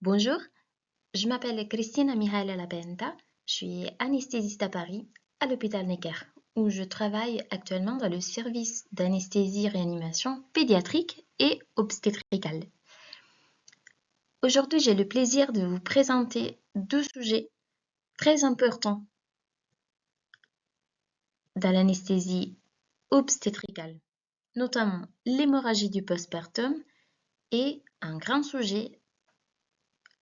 Bonjour, je m'appelle Cristina Mihaela Lapenta, je suis anesthésiste à Paris, à l'hôpital Necker, où je travaille actuellement dans le service d'anesthésie-réanimation pédiatrique et obstétricale. Aujourd'hui, j'ai le plaisir de vous présenter deux sujets très importants dans l'anesthésie obstétricale, notamment l'hémorragie du postpartum et un grand sujet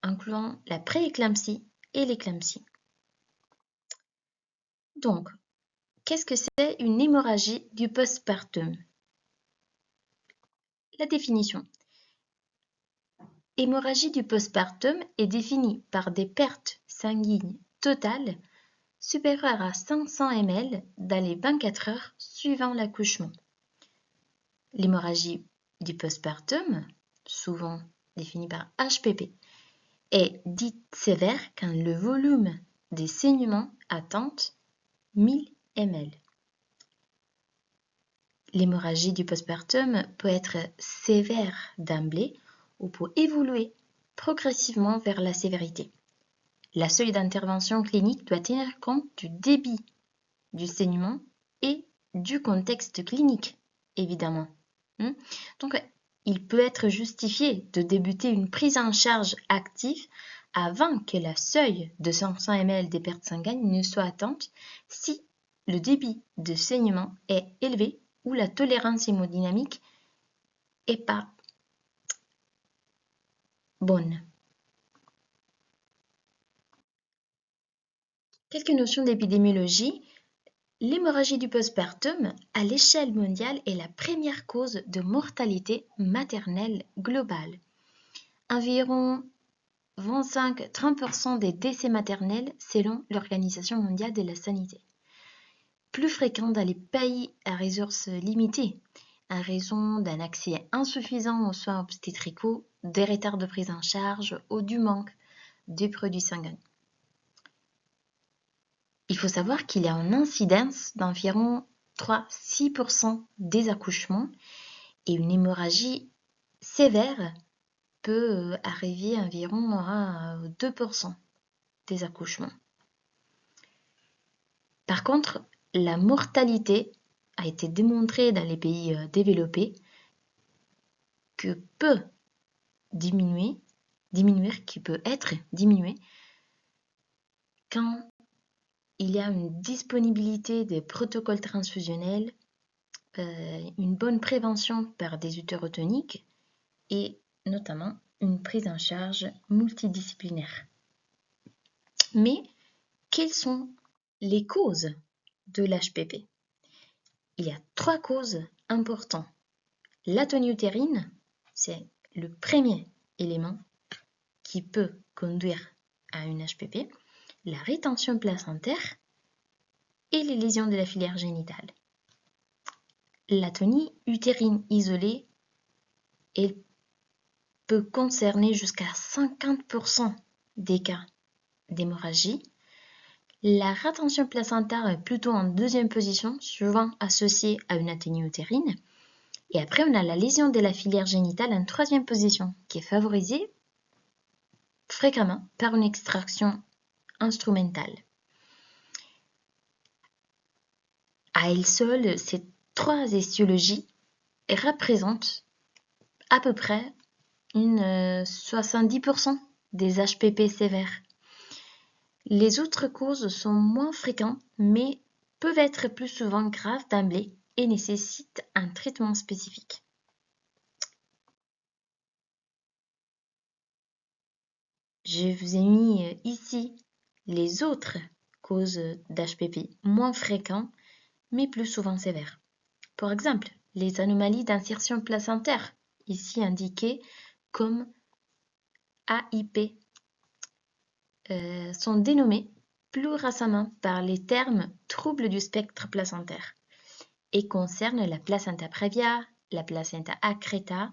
incluant la prééclampsie et l'éclampsie. Donc, qu'est-ce que c'est une hémorragie du postpartum? La définition. Hémorragie du postpartum est définie par des pertes sanguines totales supérieures à 500 ml dans les 24 heures suivant l'accouchement. L'hémorragie du postpartum, souvent définie par HPP, est dite sévère quand le volume des saignements atteint 1000 ml. L'hémorragie du postpartum peut être sévère d'emblée ou peut évoluer progressivement vers la sévérité. La seuil d'intervention clinique doit tenir compte du débit du saignement et du contexte clinique, évidemment. Donc, il peut être justifié de débuter une prise en charge active avant que la seuil de 500 ml des pertes sanguines ne soit atteinte si le débit de saignement est élevé ou la tolérance hémodynamique est pas bonne. Quelques notions d'épidémiologie. L'hémorragie du postpartum, à l'échelle mondiale, est la première cause de mortalité maternelle globale. Environ 25-30% des décès maternels selon l'Organisation mondiale de la santé. Plus fréquent dans les pays à ressources limitées, en raison d'un accès insuffisant aux soins obstétricaux, des retards de prise en charge ou du manque de produits sanguins. Il faut savoir qu'il y a une incidence d'environ 3-6% des accouchements et une hémorragie sévère peut arriver environ à 2% des accouchements. Par contre, la mortalité a été démontrée dans les pays développés que peut diminuer quand il y a une disponibilité des protocoles transfusionnels, une bonne prévention par des utérotoniques et notamment une prise en charge multidisciplinaire. Mais quelles sont les causes de l'HPP? Il y a 3 causes importantes. L'atonie utérine, c'est le premier élément qui peut conduire à une HPP, la rétention placentaire et les lésions de la filière génitale. L'atonie utérine isolée, elle peut concerner jusqu'à 50% des cas d'hémorragie. La rétention placentaire est plutôt en deuxième position, souvent associée à une atonie utérine. Et après, on a la lésion de la filière génitale en troisième position, qui est favorisée fréquemment par une extraction instrumentale. À elles seules, ces 3 étiologies représentent à peu près 70% des HPP sévères. Les autres causes sont moins fréquentes, mais peuvent être plus souvent graves d'emblée et nécessitent un traitement spécifique. Je vous ai mis ici les autres causes d'HPP moins fréquentes, mais plus souvent sévères. Par exemple, les anomalies d'insertion placentaire, ici indiquées comme AIP, sont dénommées plus récemment par les termes troubles du spectre placentaire et concernent la placenta previa, la placenta accreta.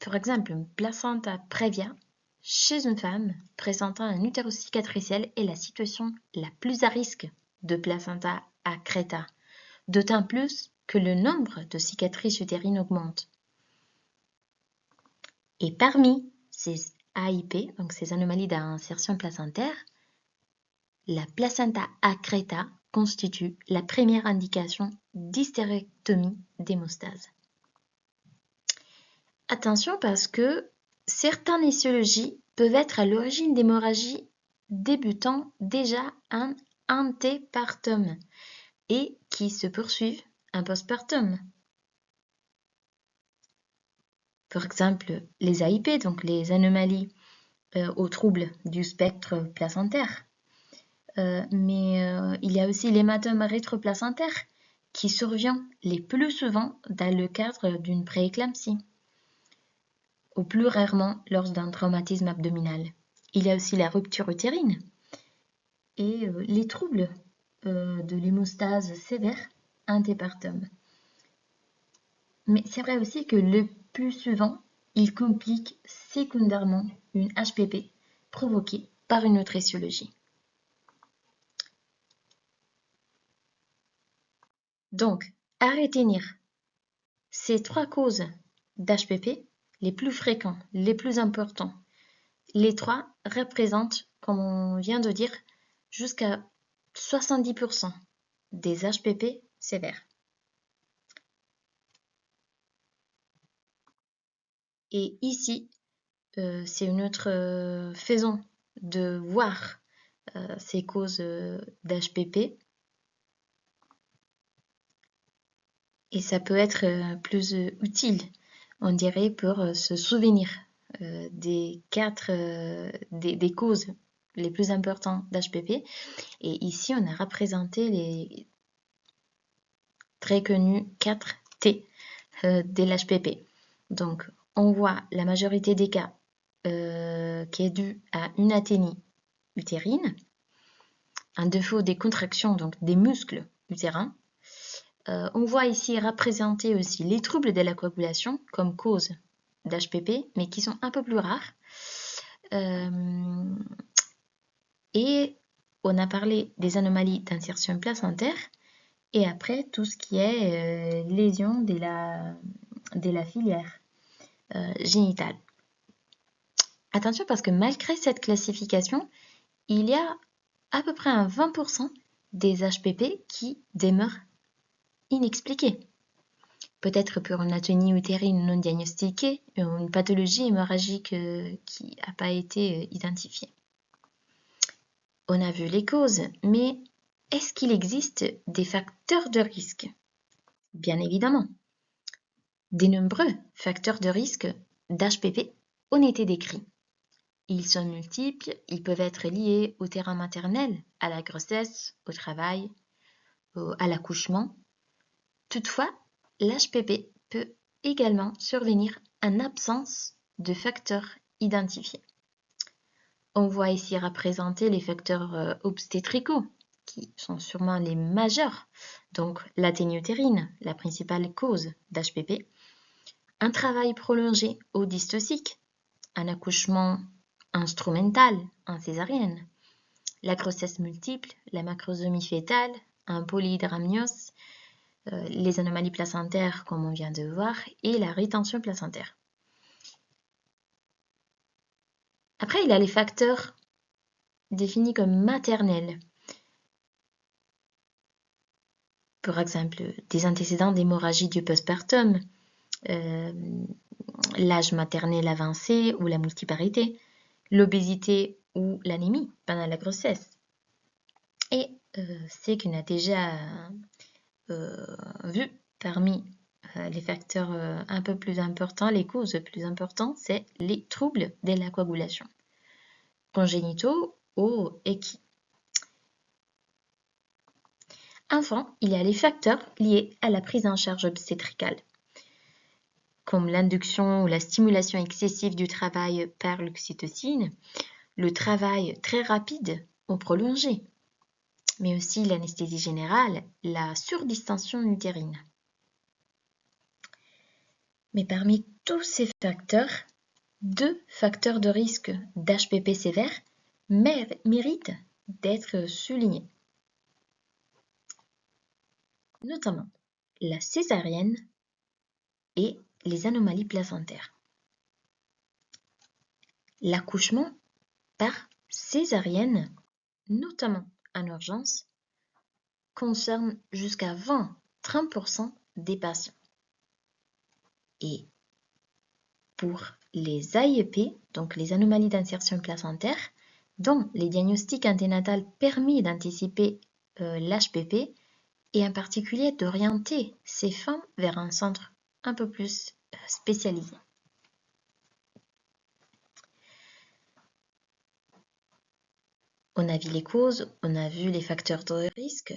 Par exemple, une placenta previa chez une femme présentant un utérus cicatriciel est la situation la plus à risque de placenta accreta, d'autant plus que le nombre de cicatrices utérines augmente. Et parmi ces AIP, donc ces anomalies d'insertion placentaire, la placenta accreta constitue la première indication d'hystérectomie d'hémostase. Attention parce que certaines étiologies peuvent être à l'origine d'hémorragies débutant déjà en antépartum et qui se poursuivent en postpartum. Par exemple, les AIP, donc les anomalies aux troubles du spectre placentaire. Mais il y a aussi l'hématome rétroplacentaire qui survient les plus souvent dans le cadre d'une prééclampsie, ou plus rarement lors d'un traumatisme abdominal. Il y a aussi la rupture utérine et les troubles de l'hémostase sévère antépartum. Mais c'est vrai aussi que le plus souvent, il complique secondairement une HPP provoquée par une autre étiologie. Donc, à retenir ces 3 causes d'HPP les plus fréquents, les plus importants. Les 3 représentent, comme on vient de dire, jusqu'à 70% des HPP sévères. Et ici, c'est une autre façon de voir ces causes d'HPP. Et ça peut être plus utile, on dirait, pour se souvenir des causes les plus importantes d'HPP. Et ici, on a représenté les très connus 4 T de l'HPP. Donc, on voit la majorité des cas qui est due à une athénie utérine, un défaut des contractions, donc des muscles utérins. On voit ici représenter aussi les troubles de la coagulation comme cause d'HPP, mais qui sont un peu plus rares. Et on a parlé des anomalies d'insertion placentaire, et après tout ce qui est lésion de la filière génitale. Attention parce que malgré cette classification, il y a à peu près un 20% des HPP qui demeurent inexpliqués. Peut-être pour une atonie utérine non diagnostiquée ou une pathologie hémorragique qui n'a pas été identifiée. On a vu les causes, mais est-ce qu'il existe des facteurs de risque? Bien évidemment. De nombreux facteurs de risque d'HPP ont été décrits. Ils sont multiples, ils peuvent être liés au terrain maternel, à la grossesse, au travail, à l'accouchement. Toutefois, l'HPP peut également survenir en absence de facteurs identifiés. On voit ici représenter les facteurs obstétricaux, qui sont sûrement les majeurs, donc l'athénie utérine, la principale cause d'HPP, un travail prolongé au dystocique, un accouchement instrumental en césarienne, la grossesse multiple, la macrosomie fœtale, un polyhydramnios, les anomalies placentaires comme on vient de voir et la rétention placentaire. Après, il y a les facteurs définis comme maternels. Par exemple, des antécédents d'hémorragie du postpartum, l'âge maternel avancé ou la multiparité, l'obésité ou l'anémie pendant la grossesse. Et ce qu'on a déjà vu parmi les facteurs un peu plus importants, les causes plus importantes, c'est les troubles de la coagulation, congénitaux ou acquis. Enfin, il y a les facteurs liés à la prise en charge obstétricale, comme l'induction ou la stimulation excessive du travail par l'oxytocine, le travail très rapide ou prolongé, mais aussi l'anesthésie générale, la surdistension utérine. Mais parmi tous ces facteurs, 2 facteurs de risque d'HPP sévère méritent d'être soulignés, notamment la césarienne et les anomalies placentaires. L'accouchement par césarienne, notamment en urgence, concerne jusqu'à 20-30% des patients. Et pour les AIEP, donc les anomalies d'insertion placentaire, dont les diagnostics anténatals permettent d'anticiper l'HPP et en particulier d'orienter ces femmes vers un centre un peu plus spécialisé. On a vu les causes, on a vu les facteurs de risque,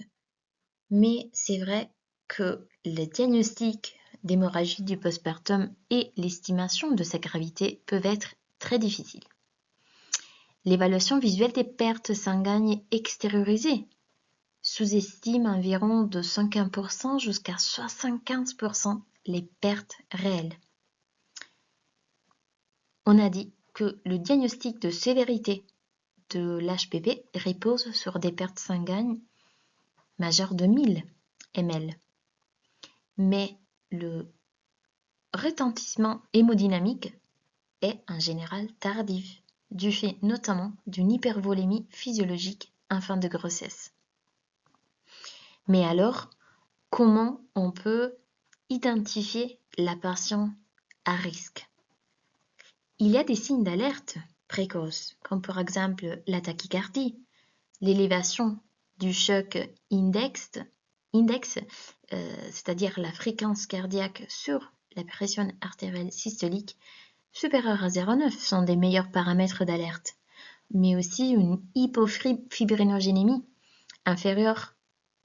mais c'est vrai que le diagnostic d'hémorragie du postpartum et l'estimation de sa gravité peuvent être très difficiles. L'évaluation visuelle des pertes sanguines extériorisées sous-estime environ de 50% jusqu'à 75% les pertes réelles. On a dit que le diagnostic de sévérité de l'HPP repose sur des pertes sanguines majeures de 1000 ml. Mais le retentissement hémodynamique est en général tardif, du fait notamment d'une hypervolémie physiologique en fin de grossesse. Mais alors, comment on peut identifier la patiente à risque? Il y a des signes d'alerte précoces, comme par exemple la tachycardie, l'élévation du choc index, c'est-à-dire la fréquence cardiaque sur la pression artérielle systolique supérieure à 0,9 sont des meilleurs paramètres d'alerte, mais aussi une hypofibrinogénémie inférieure,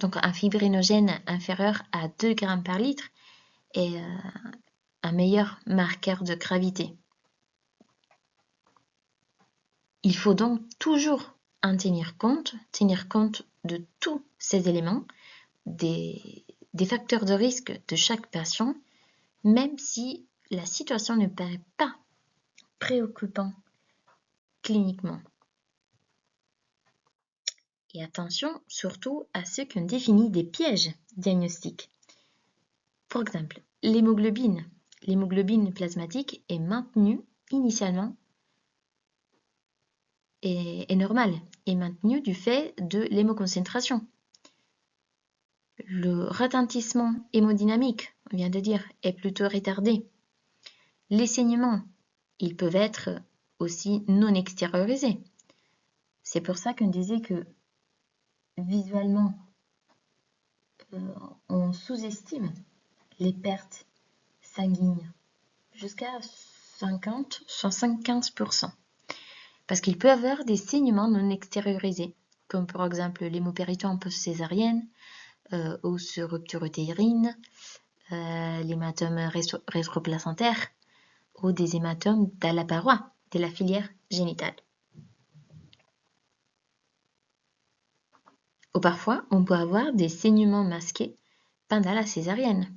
donc un fibrinogène inférieur à 2 grammes par litre est un meilleur marqueur de gravité. Il faut donc toujours en tenir compte de tous ces éléments, des facteurs de risque de chaque patient, même si la situation ne paraît pas préoccupante cliniquement. Et attention surtout à ceux qui ont défini des pièges diagnostiques. Par exemple, l'hémoglobine plasmatique est maintenue initialement est normale, est maintenue du fait de l'hémoconcentration. Le retentissement hémodynamique, on vient de dire, est plutôt retardé. Les saignements, ils peuvent être aussi non extériorisés. C'est pour ça qu'on disait que visuellement, on sous-estime les pertes sanguines jusqu'à 50-75%. Parce qu'il peut y avoir des saignements non extériorisés, comme par exemple l'hémopériton post-césarienne, ou sur rupture utérine, l'hématome rétroplacentaire ou des hématomes dans la paroi de la filière génitale. Ou parfois, on peut avoir des saignements masqués pendant la césarienne.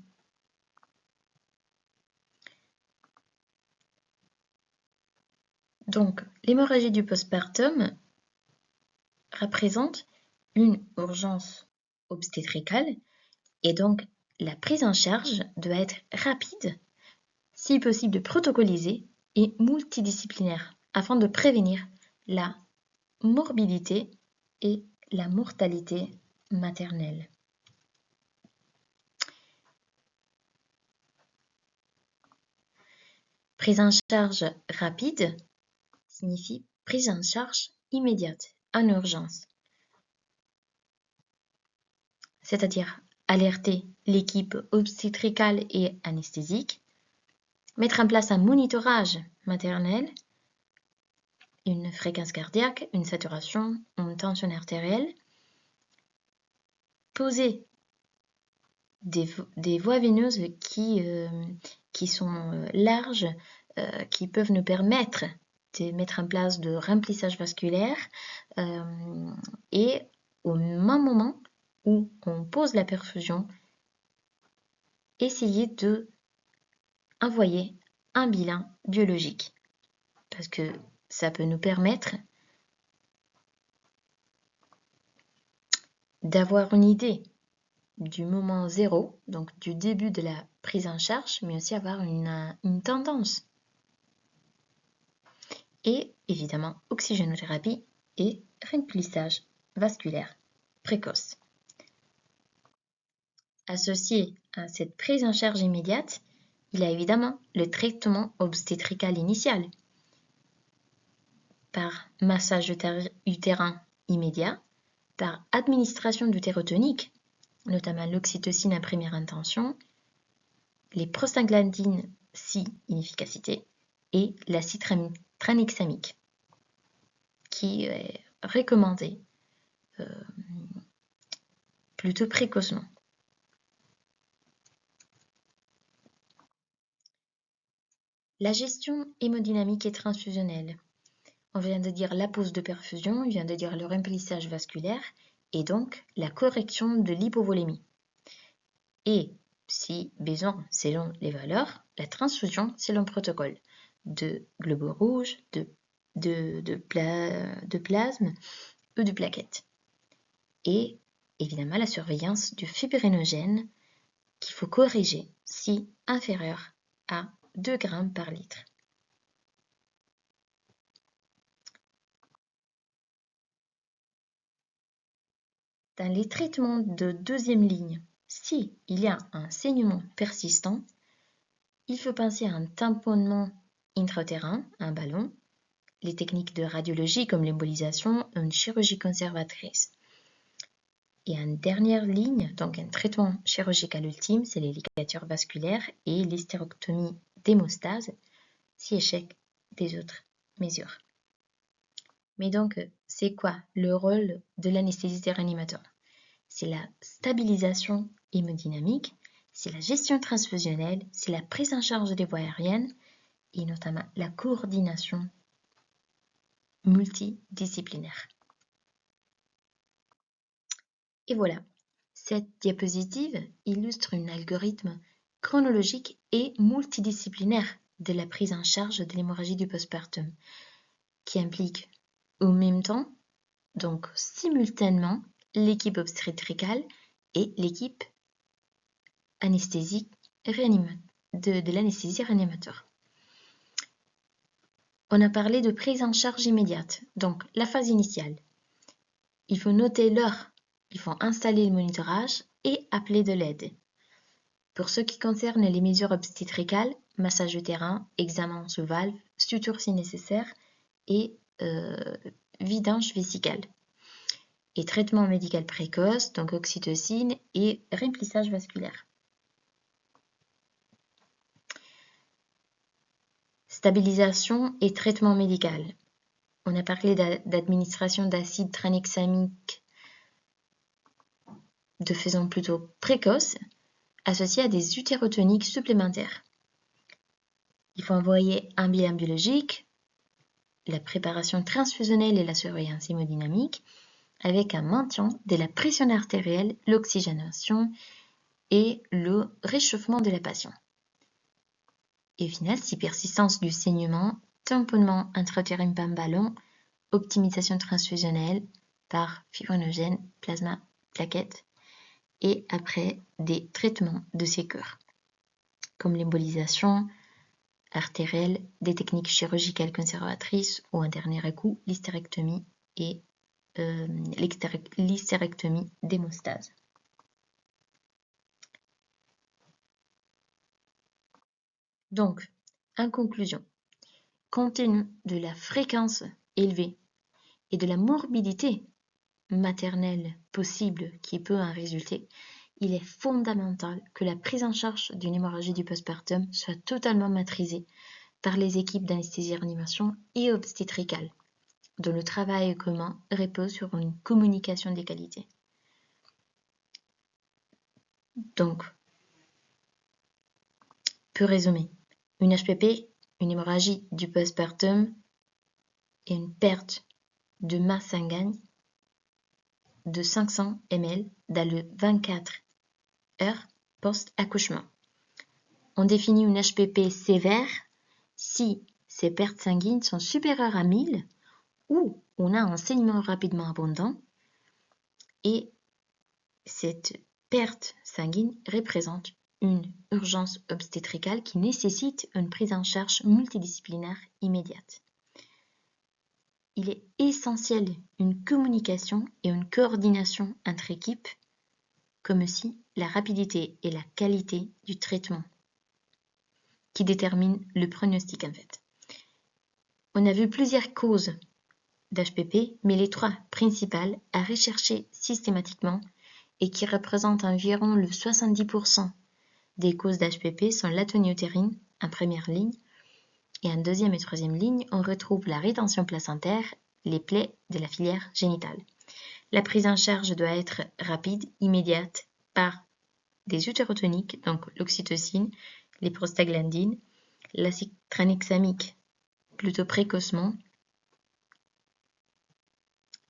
Donc, l'hémorragie du postpartum représente une urgence obstétricale et donc la prise en charge doit être rapide, si possible protocolisée et multidisciplinaire afin de prévenir la morbidité et la mortalité maternelle. Prise en charge rapide signifie prise en charge immédiate, en urgence. C'est-à-dire alerter l'équipe obstétricale et anesthésique, mettre en place un monitorage maternel, une fréquence cardiaque, une saturation, une tension artérielle, poser des voies veineuses qui sont larges, qui peuvent nous permettre de mettre en place de remplissage vasculaire et au même moment où on pose la perfusion, essayer de envoyer un bilan biologique parce que ça peut nous permettre d'avoir une idée du moment zéro, donc du début de la prise en charge, mais aussi avoir une tendance. et évidemment oxygénothérapie et remplissage vasculaire précoce. Associé à cette prise en charge immédiate, il y a évidemment le traitement obstétrical initial par massage utérin immédiat, par administration d'utérotonique, notamment l'oxytocine à première intention, les prostaglandines si inefficacité et l'acide tranexamique qui est recommandé plutôt précocement. La gestion hémodynamique et transfusionnelle. On vient de dire la pause de perfusion, on vient de dire le remplissage vasculaire et donc la correction de l'hypovolémie. Et si besoin selon les valeurs, la transfusion selon le protocole de globule rouge, de plasme ou de plaquettes. Et évidemment la surveillance du fibrinogène qu'il faut corriger si inférieur à 2 grammes par litre. Dans les traitements de deuxième ligne, si il y a un saignement persistant, il faut penser à un tamponnement intra-utérin, un ballon, les techniques de radiologie comme l'embolisation, une chirurgie conservatrice. Et en dernière ligne, donc un traitement chirurgical ultime, c'est les ligatures vasculaires et l'hystérectomie d'hémostase, si échec des autres mesures. Mais donc, c'est quoi le rôle de l'anesthésiste réanimateur? C'est la stabilisation hémodynamique, c'est la gestion transfusionnelle, c'est la prise en charge des voies aériennes et notamment la coordination multidisciplinaire. Et voilà, cette diapositive illustre un algorithme chronologique et multidisciplinaire de la prise en charge de l'hémorragie du postpartum, qui implique au même temps, donc simultanément, l'équipe obstétricale et l'équipe anesthésique de l'anesthésie réanimateur. On a parlé de prise en charge immédiate, donc la phase initiale. Il faut noter l'heure, il faut installer le monitorage et appeler de l'aide. Pour ce qui concerne les mesures obstétricales, massage utérin, examen sous valve, suture si nécessaire et vidange vésicale. Et traitement médical précoce, donc oxytocine et remplissage vasculaire. Stabilisation et traitement médical. On a parlé d'administration d'acide tranexamique de façon plutôt précoce, associée à des utérotoniques supplémentaires. Il faut envoyer un bilan biologique, la préparation transfusionnelle et la surveillance hémodynamique, avec un maintien de la pression artérielle, l'oxygénation et le réchauffement de la patiente. Et au final, si persistance du saignement, tamponnement intra-utérin par ballon, optimisation transfusionnelle par fibrinogène, plasma, plaquettes, et après des traitements de sécure, comme l'embolisation artérielle, des techniques chirurgicales conservatrices ou un dernier coup, l'hystérectomie et l'hystérectomie d'hémostase. Donc, en conclusion, compte tenu de la fréquence élevée et de la morbidité maternelle possible qui peut en résulter, il est fondamental que la prise en charge d'une hémorragie du postpartum soit totalement maîtrisée par les équipes d'anesthésie-réanimation et obstétricale, dont le travail commun repose sur une communication de qualité. Donc, pour résumer, une HPP, une hémorragie du postpartum et une perte de masse sanguine de 500 ml dans le 24 heures post-accouchement. On définit une HPP sévère si ces pertes sanguines sont supérieures à 1000 ou on a un saignement rapidement abondant et cette perte sanguine représente une urgence obstétricale qui nécessite une prise en charge multidisciplinaire immédiate. il est essentiel une communication et une coordination entre équipes, comme aussi la rapidité et la qualité du traitement qui déterminent le pronostic en fait. On a vu plusieurs causes d'HPP, mais les 3 principales à rechercher systématiquement et qui représentent environ le 70% des causes d'HPP sont l'atonie utérine en première ligne et en deuxième et troisième ligne, on retrouve la rétention placentaire, les plaies de la filière génitale. La prise en charge doit être rapide, immédiate, par des utérotoniques, donc l'oxytocine, les prostaglandines, l'acide tranexamique plutôt précocement,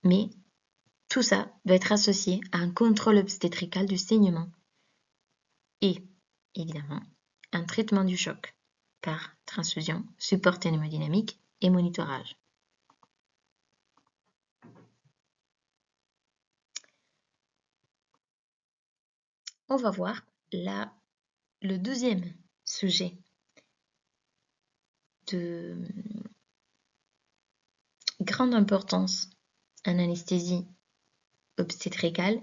mais tout ça doit être associé à un contrôle obstétrical du saignement et, évidemment, un traitement du choc par transfusion, support hémodynamique et monitorage. On va voir là le deuxième sujet de grande importance en anesthésie obstétricale,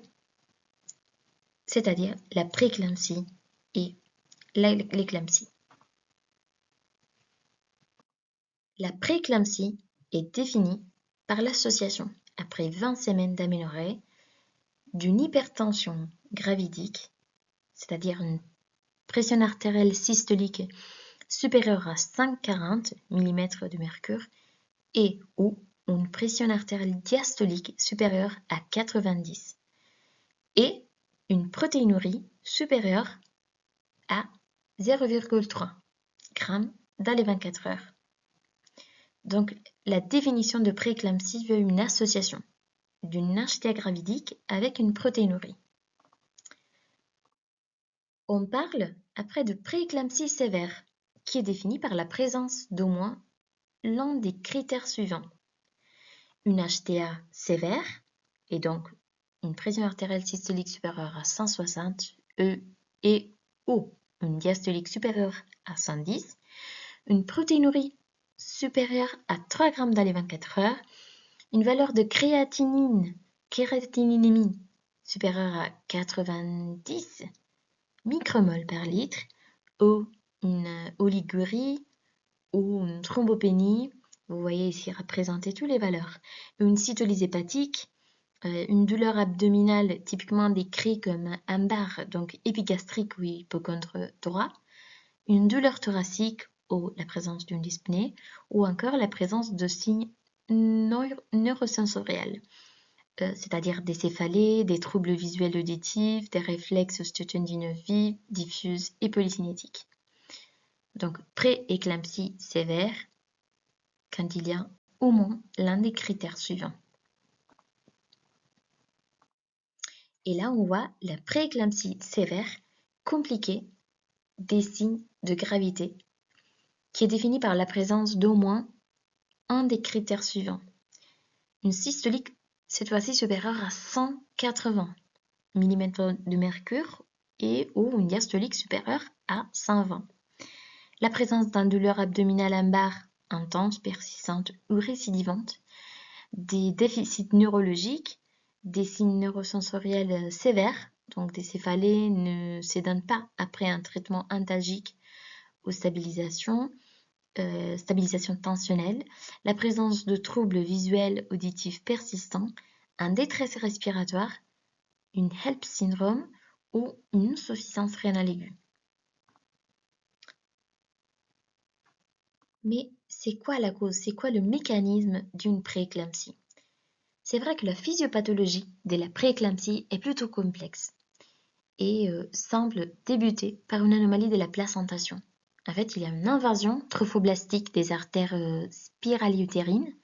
c'est-à-dire la préclampsie et l'éclampsie. La préclampsie est définie par l'association, après 20 semaines d'aménorrhée, d'une hypertension gravidique, c'est-à-dire une pression artérielle systolique supérieure à 140 mm de mercure et ou une pression artérielle diastolique supérieure à 90 et une protéinurie supérieure à 0,3 g dans les 24 heures. Donc, la définition de prééclampsie veut une association d'une HTA gravidique avec une protéinurie. On parle après de prééclampsie sévère, qui est définie par la présence d'au moins l'un des critères suivants. Une HTA sévère, et donc une pression artérielle systolique supérieure à 160 et ou une diastolique supérieure à 110, une protéinurie supérieure à 3 g dans les 24 heures, une valeur de créatinémie supérieure à 90 micromoles par litre, ou une oligurie ou une thrombopénie. Vous voyez ici représenter toutes les valeurs. Une cytolyse hépatique, une douleur abdominale typiquement décrite comme un bar, donc épigastrique ou hypochondre droit, une douleur thoracique ou la présence d'une dyspnée, ou encore la présence de signes neurosensoriels, c'est-à-dire des céphalées, des troubles visuels auditifs, des réflexes osteotendineux vifs, diffuses et polycinétiques. Donc, pré-éclampsie sévère, quand il y a au moins l'un des critères suivants. Et là, on voit la pré-éclampsie sévère compliquée des signes de gravité, qui est définie par la présence d'au moins un des critères suivants. Une systolique, cette fois-ci supérieure à 180 mm de mercure et ou une diastolique supérieure à 120. La présence d'un douleur abdominale lombaire intense, persistante ou récidivante, des déficits neurologiques, des signes neurosensoriels sévères, donc des céphalées ne s'édonnent pas après un traitement antalgique ou stabilisation tensionnelle, la présence de troubles visuels auditifs persistants, un détresse respiratoire, une HELP syndrome ou une insuffisance rénale aiguë. Mais c'est quoi la cause? C'est quoi le mécanisme d'une prééclampsie? C'est vrai que la physiopathologie de la prééclampsie est plutôt complexe et semble débuter par une anomalie de la placentation. En fait, il y a une invasion trophoblastique des artères spirali-utérines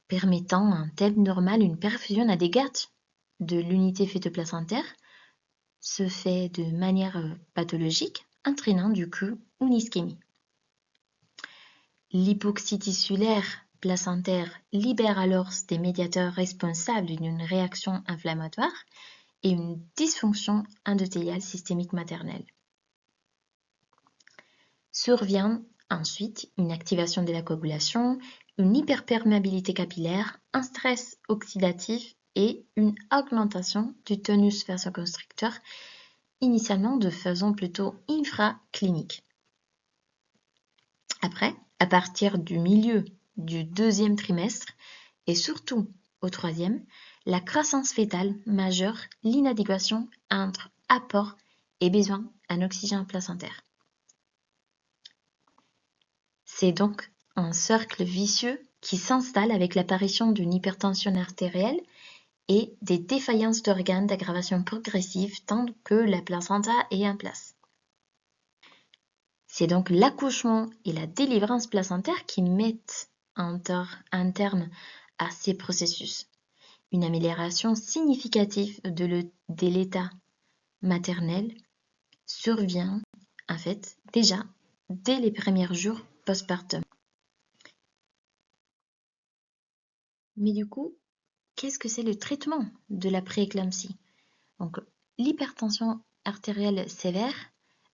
permettant en temps normal une perfusion adéquate de l'unité fœtoplacentaire se fait de manière pathologique, entraînant du coup une ischémie. L'hypoxie tissulaire placentaire libère alors des médiateurs responsables d'une réaction inflammatoire et une dysfonction endothéliale systémique maternelle. Survient Ensuite, une activation de la coagulation, une hyperperméabilité capillaire, un stress oxydatif et une augmentation du tonus vasoconstricteur, initialement de façon plutôt infraclinique. Après, à partir du milieu du deuxième trimestre et surtout au troisième, la croissance fœtale majeure l'inadéquation entre apport et besoin en oxygène placentaire. C'est donc un cercle vicieux qui s'installe avec l'apparition d'une hypertension artérielle et des défaillances d'organes d'aggravation progressive tant que la placenta est en place. C'est donc l'accouchement et la délivrance placentaire qui mettent un terme à ces processus. Une amélioration significative de l'état maternel survient en fait déjà dès les premiers jours postpartum. Mais du coup, qu'est-ce que c'est le traitement de la prééclampsie? Donc, l'hypertension artérielle sévère,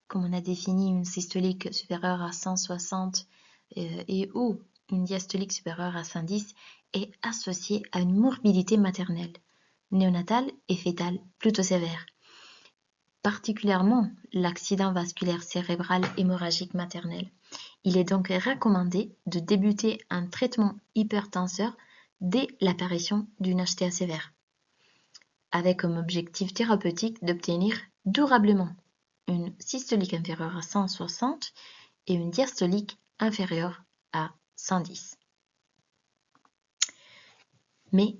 comme on a défini une systolique supérieure à 160 et ou une diastolique supérieure à 110, est associée à une morbidité maternelle, néonatale et fœtale plutôt sévère, particulièrement l'accident vasculaire cérébral hémorragique maternel. Il est donc recommandé de débuter un traitement hypertenseur dès l'apparition d'une HTA sévère, avec comme objectif thérapeutique d'obtenir durablement une systolique inférieure à 160 et une diastolique inférieure à 110. Mais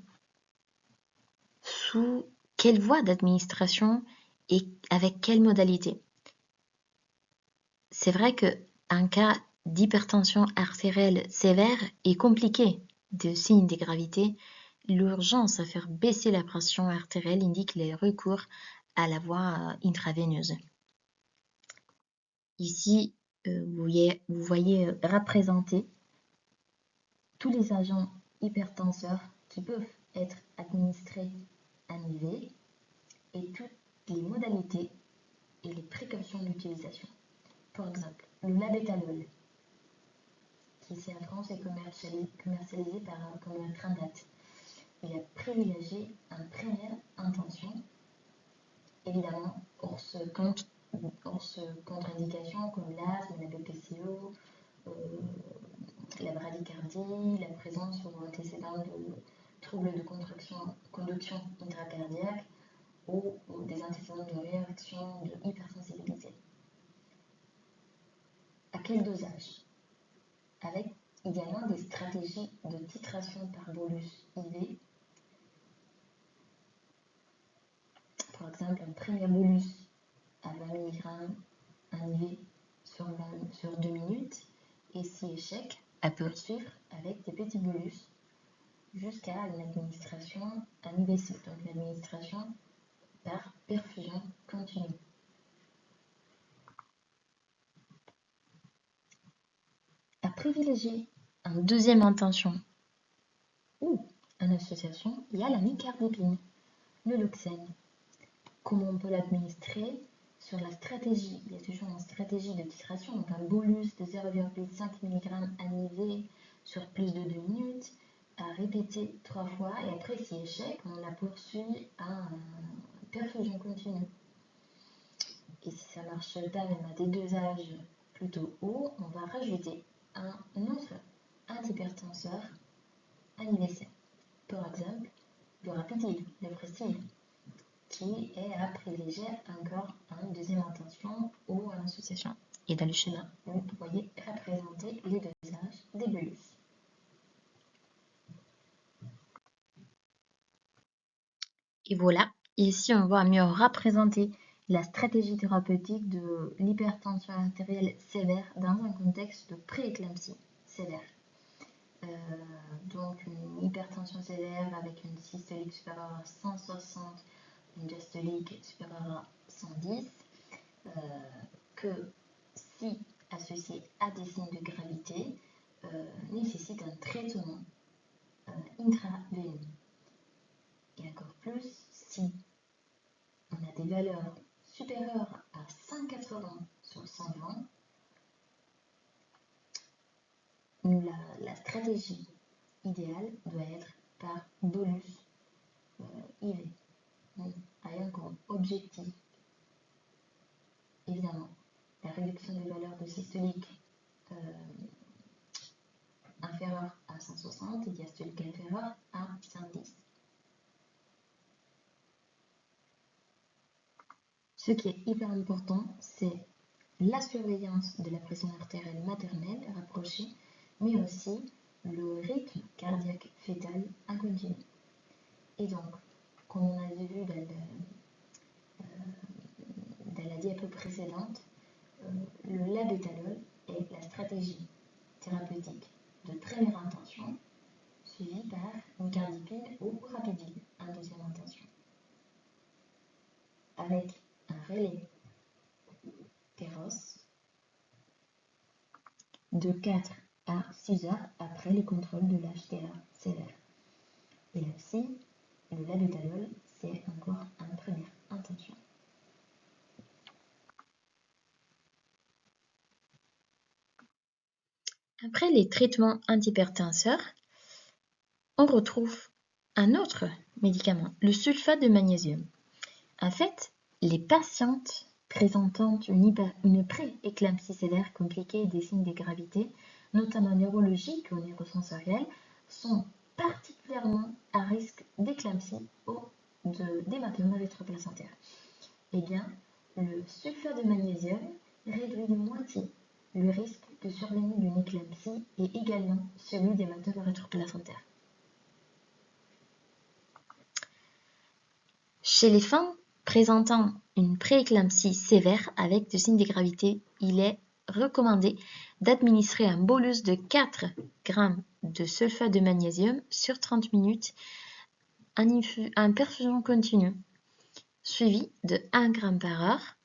sous quelle voie d'administration et avec quelle modalité? C'est vrai qu'un cas d'hypertension artérielle sévère est compliqué de signes de gravité. L'urgence à faire baisser la pression artérielle indique les recours à la voie intraveineuse. Ici, vous voyez représenter tous les agents hypertenseurs qui peuvent être administrés en IV et toutes les modalités et les précautions d'utilisation. Par exemple, le labetalol, qui ici en France est commercialisé comme un Trindat. Il a privilégié en première intention, évidemment, hors contre-indications comme l'asthme, la BPCO, la bradycardie, la présence ou antécédent de troubles de conduction intracardiaque ou des antécédents de réaction de hypersensibilité. À quel dosage? Avec également des stratégies de titration par bolus IV. Par exemple, un premier bolus à 20 mg en IV sur 2 minutes et si échec, à poursuivre avec des petits bolus jusqu'à l'administration en IVC, donc l'administration par perfusion continue. À privilégier en deuxième intention ou en association, il y a la nicardipine, le Loxène. Comment on peut l'administrer? Sur la stratégie, il y a toujours une stratégie de titration, donc un bolus de 0,5 mg en IV sur plus de 2 minutes, à répéter 3 fois, et après, si échec, on la poursuit à perfusion continue. Et si ça ne marche pas, même à des dosages plutôt hauts, on va rajouter un autre antihypertenseur en IVC. Par exemple, le Rapidil, le Prestil, qui est à privilégier encore en deuxième intention ou en association. Et dans le schéma, vous voyez représenter les dosages des bolus. Et voilà, ici on voit mieux représenter la stratégie thérapeutique de l'hypertension artérielle sévère dans un contexte de prééclampsie sévère. Donc une hypertension sévère avec une systolique supérieure à 160, une diastolique supérieure à 110, que si associé à des signes de gravité, nécessite un traitement intraveineux. Et encore plus si on a des valeurs supérieures à 180 sur 120, stratégie idéale doit être par bolus IV, avec comme objectif, évidemment, la réduction des valeurs de systolique inférieure à 160 et diastolique inférieure à 110. Ce qui est hyper important, c'est la surveillance de la pression artérielle maternelle rapprochée, mais aussi le rythme cardiaque fœtal en continu. Et donc, comme on avait vu dans la diapo précédente, le labetalol est la stratégie thérapeutique de première intention, suivie par une cardipine ou rapidine en deuxième intention, avec un relais TEROS de 4 à 6 heures après le contrôle de l'HTA sévère. Et là-ci, le labetalol, c'est encore en première intention. Après les traitements antihypertenseurs, on retrouve un autre médicament, le sulfate de magnésium. En fait, les patientes présentant une pré-éclampsie sévère compliquée et des signes de gravité, notamment neurologiques ou neurosensoriels, sont particulièrement à risque d'éclampsie ou d'hématome rétroplacentaire. Eh bien, le sulfate de magnésium réduit de moitié le risque de survenue d'une éclampsie et également celui d'hématome rétroplacentaire. Chez les femmes présentant une prééclampsie sévère avec des signes de gravité, il est recommandé d'administrer un bolus de 4 g de sulfate de magnésium sur 30 minutes en perfusion continue, suivi de 1 g par heure,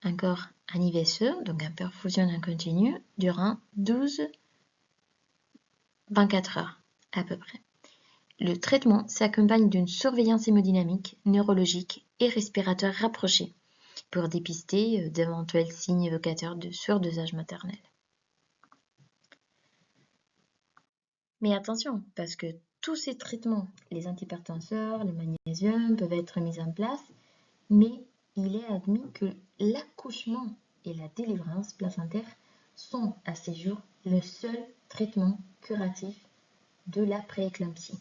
encore en IVSE, donc en perfusion en continu, durant 12-24 heures à peu près. Le traitement s'accompagne d'une surveillance hémodynamique, neurologique et respiratoire rapprochée pour dépister d'éventuels signes évocateurs de surdosage maternel. Mais attention, parce que tous ces traitements, les antihypertenseurs, les magnésiums, peuvent être mis en place, mais il est admis que l'accouchement et la délivrance placentaire sont à ce jour le seul traitement curatif de la prééclampsie.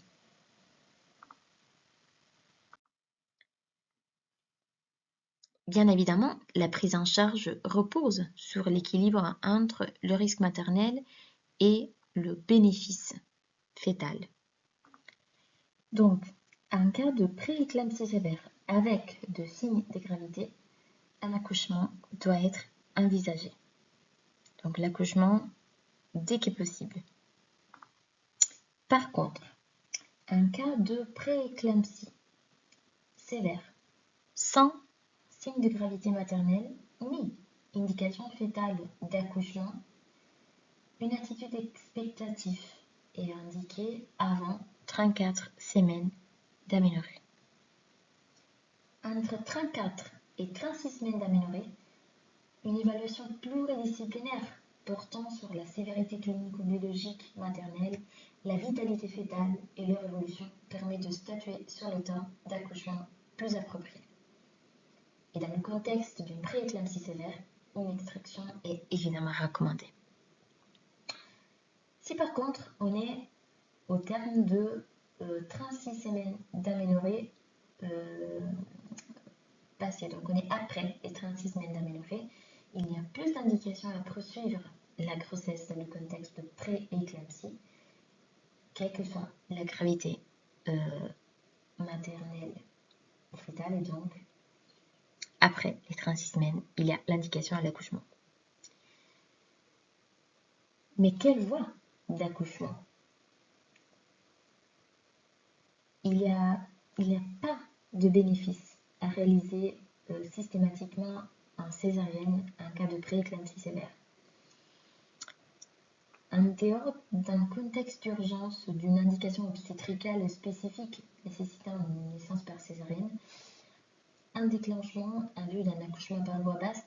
Bien évidemment, la prise en charge repose sur l'équilibre entre le risque maternel et le bénéfice fœtal. Donc, en cas de prééclampsie sévère avec de signes de gravité, un accouchement doit être envisagé. Donc, l'accouchement dès que possible. Par contre, en cas de prééclampsie sévère, sans signe de gravité maternelle ni indication fœtale d'accouchement, une attitude expectative est indiquée avant 34 semaines d'aménorrhée. Entre 34 et 36 semaines d'aménorrhée, une évaluation pluridisciplinaire portant sur la sévérité clinico-biologique maternelle, la vitalité fœtale et leur évolution permet de statuer sur le temps d'accouchement plus approprié. Et dans le contexte d'une prééclampsie sévère, une extraction est évidemment recommandée. Si par contre on est au terme de 36 semaines d'aménorrhée passées, donc on est après les 36 semaines d'aménorrhée, il y a plus d'indications à poursuivre la grossesse dans le contexte de pré-éclampsie, quelle que soit la gravité maternelle ou fœtale, et donc après les 36 semaines, il y a l'indication à l'accouchement. Mais quelle voie d'accouchement? Il n'y a pas de bénéfice à réaliser systématiquement en césarienne en cas de prééclampsie sévère. En dehors d'un contexte d'urgence ou d'une indication obstétricale spécifique nécessitant une naissance par césarienne, un déclenchement en vue d'un accouchement par voie basse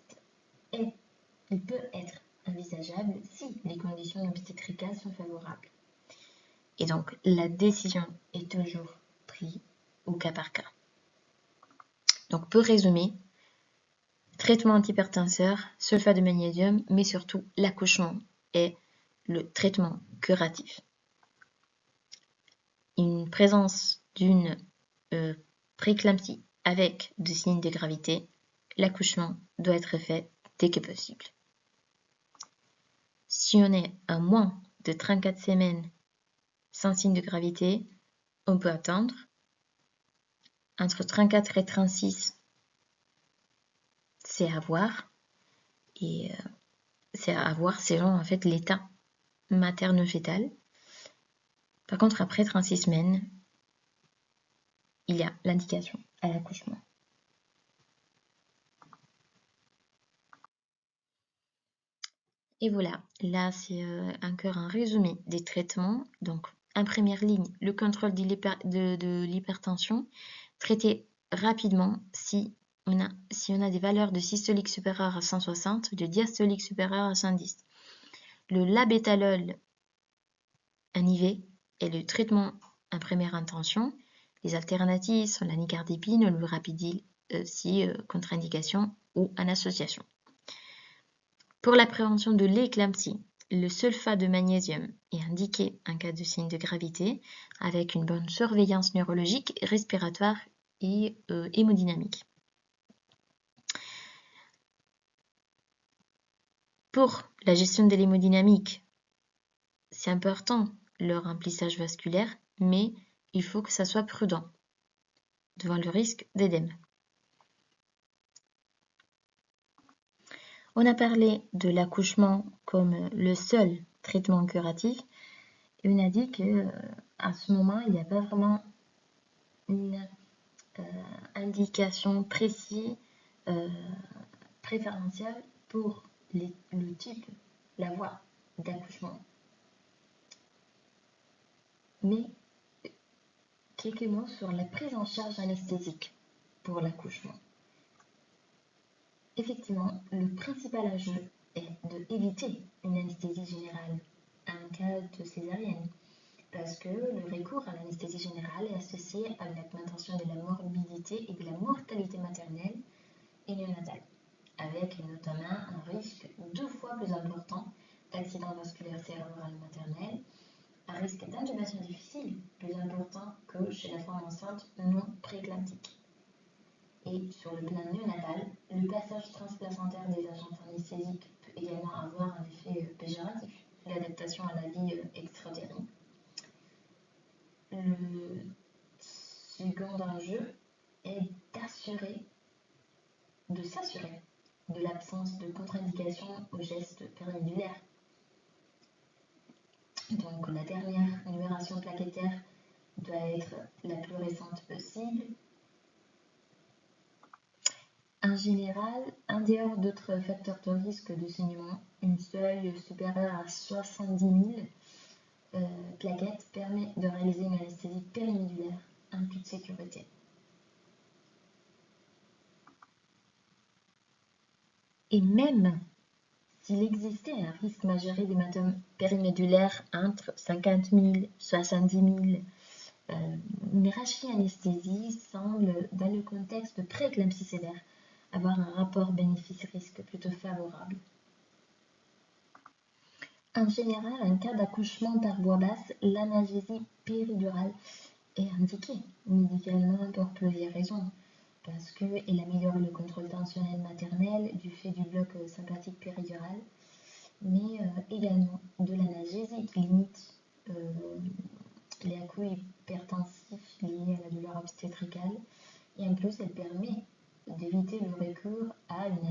il peut être envisageable si les conditions obstétricales sont favorables. Et donc, la décision est toujours prise au cas par cas. Donc, pour résumer, traitement antihypertenseur, sulfate de magnésium, mais surtout l'accouchement est le traitement curatif. Une présence d'une prééclampsie avec des signes de gravité, l'accouchement doit être fait dès que possible. Si on est à moins de 34 semaines sans signe de gravité, on peut attendre. Entre 34 et 36, c'est à voir. Et c'est à voir selon en fait l'état materne-fœtal. Par contre, après 36 semaines, il y a l'indication à l'accouchement. Et voilà, là c'est encore un résumé des traitements. Donc, en première ligne, le contrôle de l'hypertension, traité rapidement si on a des valeurs de systolique supérieures à 160, de diastolique supérieure à 110. Le labétalol, un IV, est le traitement en première intention. Les alternatives sont la nicardipine ou le rapidil, si contre-indication ou en association. Pour la prévention de l'éclampsie, le sulfate de magnésium est indiqué en cas de signe de gravité avec une bonne surveillance neurologique, respiratoire et hémodynamique. Pour la gestion de l'hémodynamique, c'est important le remplissage vasculaire, mais il faut que ça soit prudent devant le risque d'édème. On a parlé de l'accouchement comme le seul traitement curatif et on a dit qu'à ce moment, il n'y a pas vraiment une indication précise, préférentielle pour le type, la voie d'accouchement. Mais quelques mots sur la prise en charge anesthésique pour l'accouchement. Effectivement, le principal enjeu est d'éviter une anesthésie générale en cas de césarienne, parce que le recours à l'anesthésie générale est associé à l'augmentation de la morbidité et de la mortalité maternelle et néonatale, avec notamment un risque 2 fois plus important d'accident vasculaire cérébral maternel, un risque d'intubation difficile plus important que chez la femme enceinte non prééclamptique. Et sur le plan néonatal, le passage transplacentaire des agents anesthésiques peut également avoir un effet péjoratif, l'adaptation à la vie extra-utérine. Le second enjeu est de s'assurer de l'absence de contre-indication aux gestes périmodulaires. Donc la dernière numération plaquettaire doit être la plus récente possible. En général, en dehors d'autres facteurs de risque de saignement, une seuil supérieure à 70 000 plaquettes permet de réaliser une anesthésie périmodulaire en toute sécurité. Et même s'il existait un risque majoré d'hématome périmodulaire entre 50 000 et 70 000, une hiérarchie anesthésie semble, dans le contexte de prééclampsie sévère, avoir un rapport bénéfice-risque plutôt favorable. En général, en cas d'accouchement par voie basse, l'analgésie péridurale est indiquée médicalement pour plusieurs raisons. Parce qu'elle améliore le contrôle tensionnel maternel du fait du bloc sympathique péridural, mais également de l'analgésie qui limite les à-coups hypertensifs liés à la douleur obstétricale. Et en plus, elle permet d'éviter le recours à une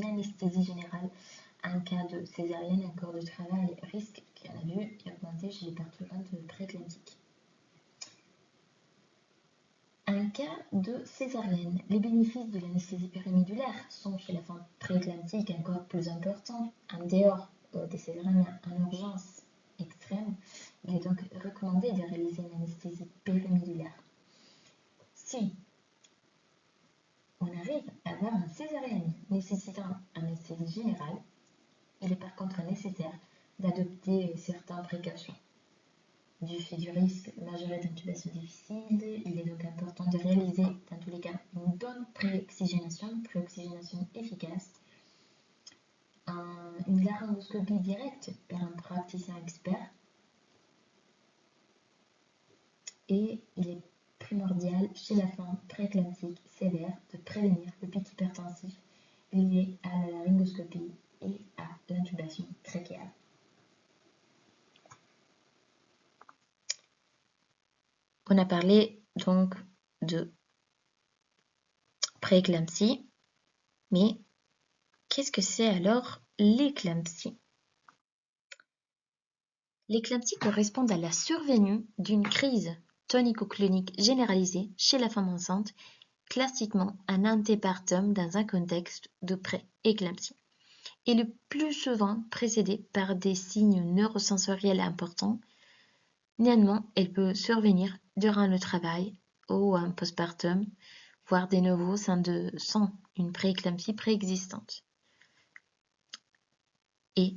anesthésie générale en cas de césarienne en cours de travail, risque qui en a vu augmenter chez les parturientes prééclamptiques. En cas de césarienne, les bénéfices de l'anesthésie périmodulaire sont chez la femme prééclamptique encore plus importants. En dehors des césariennes en urgence extrême, il est donc recommandé de réaliser une anesthésie périmodulaire. Si on arrive à avoir une césarienne nécessitant anesthésie générale, il est certaines précautions. Du fait du risque majoré d'intubation difficile, il est donc important de réaliser, dans tous les cas, une bonne préoxygénation efficace, une laryngoscopie directe par un praticien expert, et il est primordial chez la forme prééclamptique sévère de prévenir le pic hypertensif lié à la laryngoscopie et à l'intubation trachéale. On a parlé donc de prééclampsie, mais qu'est-ce que c'est alors l'éclampsie? L'éclampsie correspond à la survenue d'une crise tonico-clonique généralisée chez la femme enceinte, classiquement un antépartum dans un contexte de prééclampsie, et le plus souvent précédée par des signes neurosensoriels importants. Néanmoins, elle peut survenir durant le travail ou un postpartum, voire de nouveau sans une prééclampsie préexistante. Et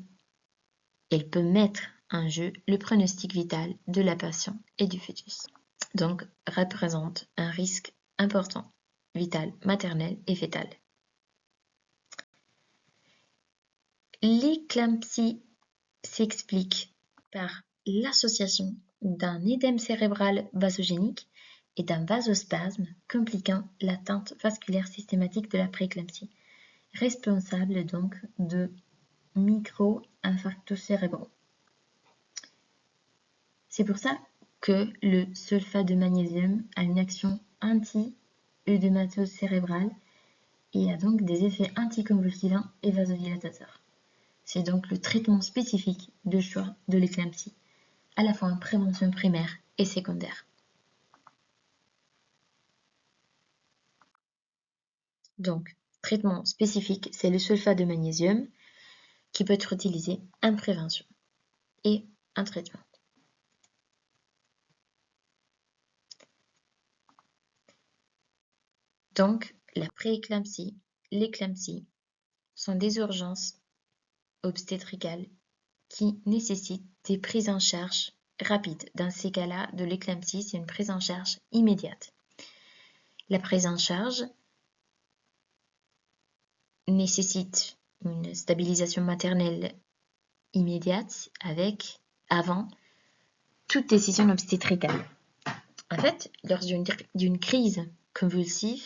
elle peut mettre en jeu le pronostic vital de la patiente et du fœtus. Donc, représente un risque important, vital, maternel et fœtal. L'éclampsie s'explique par l'association d'un édème cérébral vasogénique et d'un vasospasme compliquant l'atteinte vasculaire systématique de la prééclampsie, responsable donc de micro-infarctus cérébraux. C'est pour ça que le sulfate de magnésium a une action anti-œdématose cérébrale et a donc des effets anticonvulsivants et vasodilatateurs. C'est donc le traitement spécifique de choix de l'éclampsie, à la fois en prévention primaire et secondaire. Donc, traitement spécifique, c'est le sulfate de magnésium qui peut être utilisé en prévention et en traitement. Donc, la prééclampsie, l'éclampsie sont des urgences obstétricales qui nécessitent des prises en charge rapides. Dans ces cas-là, de l'éclampsie, c'est une prise en charge immédiate. La prise en charge nécessite une stabilisation maternelle immédiate avant toute décision obstétricale. En fait, lors d'une crise convulsive,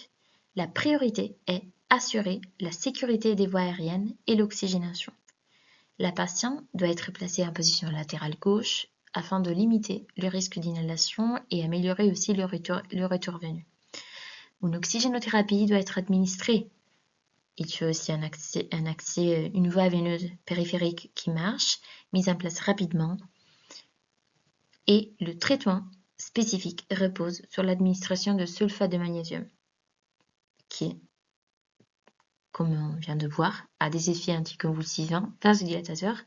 la priorité est assurer la sécurité des voies aériennes et l'oxygénation. La patiente doit être placée en position latérale gauche afin de limiter le risque d'inhalation et améliorer aussi le retour venu. Une oxygénothérapie doit être administrée. Il faut aussi une voie veineuse périphérique qui marche, mise en place rapidement. Et le traitement spécifique repose sur l'administration de sulfate de magnésium, qui, comme on vient de voir, a des effets anticonvulsivants, vasodilatateurs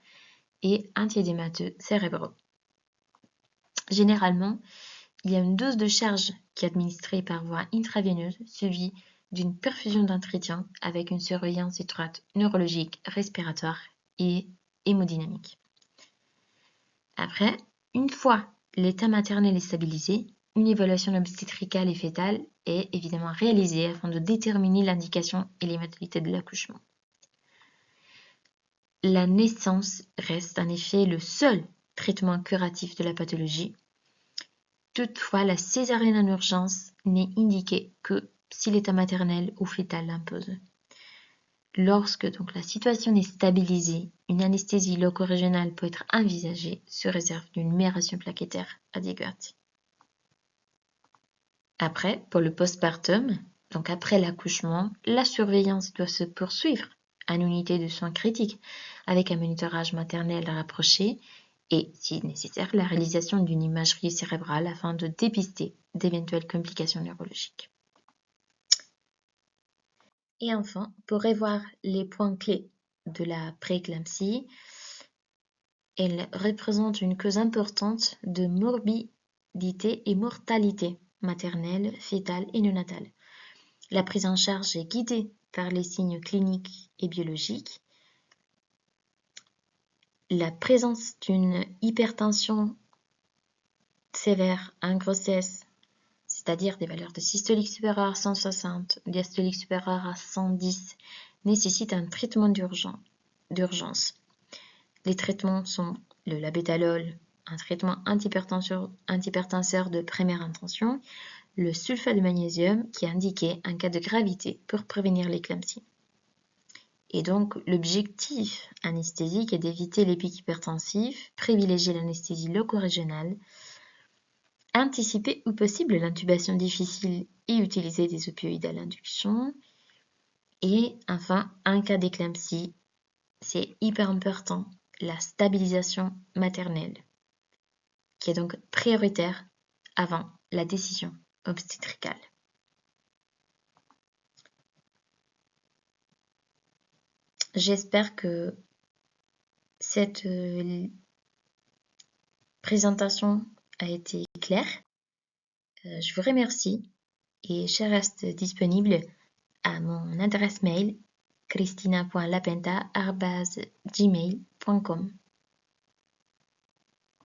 et antiédémateux cérébraux. Généralement, il y a une dose de charge qui est administrée par voie intraveineuse, suivie d'une perfusion d'entretien avec une surveillance étroite neurologique, respiratoire et hémodynamique. Après, une fois l'état maternel est stabilisé, une évaluation obstétricale et fœtale est évidemment réalisée afin de déterminer l'indication et les modalités de l'accouchement. La naissance reste en effet le seul traitement curatif de la pathologie. Toutefois, la césarienne en urgence n'est indiquée que si l'état maternel ou fœtal l'impose. Lorsque donc la situation est stabilisée, une anesthésie loco-régionale peut être envisagée sous réserve d'une médiation plaquettaire adéquate. Après, pour le postpartum, donc après l'accouchement, la surveillance doit se poursuivre en unité de soins critiques avec un monitorage maternel rapproché et, si nécessaire, la réalisation d'une imagerie cérébrale afin de dépister d'éventuelles complications neurologiques. Et enfin, pour revoir les points clés de la prééclampsie, elle représente une cause importante de morbidité et mortalité maternelle, fœtale et néonatale. La prise en charge est guidée par les signes cliniques et biologiques. la présence d'une hypertension sévère en grossesse, c'est-à-dire des valeurs de systolique supérieure à 160, diastolique supérieure à 110, nécessite un traitement d'urgence. Les traitements sont le labetalol, un traitement antihypertenseur de première intention, le sulfate de magnésium qui est indiqué en cas de gravité pour prévenir l'éclampsie. Et donc, l'objectif anesthésique est d'éviter les pics hypertensifs, privilégier l'anesthésie loco-régionale, anticiper ou possible l'intubation difficile et utiliser des opioïdes à l'induction. Et enfin, en cas d'éclampsie, c'est hyper important, la stabilisation maternelle, qui est donc prioritaire avant la décision obstétricale. J'espère que cette présentation a été claire. Je vous remercie et je reste disponible à mon adresse mail christina.lapenta@gmail.com.